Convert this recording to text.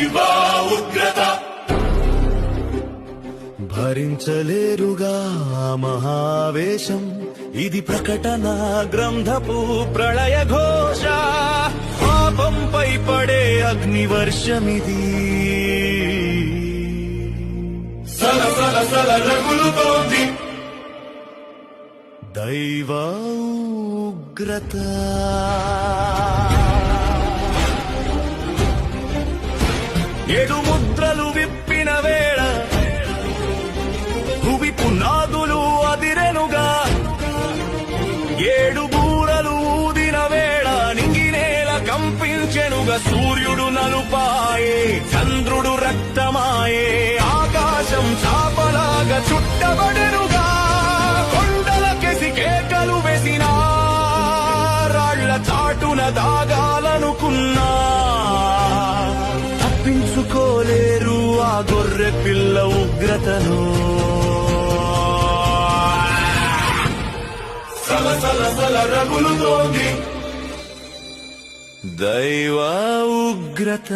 దైవా ఉగ్రత భరించలేరుగా మహావేశం ఇది ప్రకటన గ్రంథపు ప్రళయ ఘోష పాపంపై పడే అగ్నివర్షమిది సల సల సల రగులుతోంది దైవ ఉగ్రత ఏడు ముద్రలు విప్పిన వేళ భువి పునాదులు అదిరెనుగా ఏడు బూరలు ఊదిన వేళ నింగినేల కంపించెనుగా సూర్యుడు నలుపాయే చంద్రుడు రక్తమాయే ఆకాశం చాపలాగా చుట్టబడెనుగా కొండలకెసి కేకలు వేసిన రాళ్ల చాటున దాగాలనుకున్నా తప్పించుకోలేరు ఆ గొర్రె పిల్ల ఉగ్రతను సల సల సల రగులుతోంది దైవ ఉగ్రత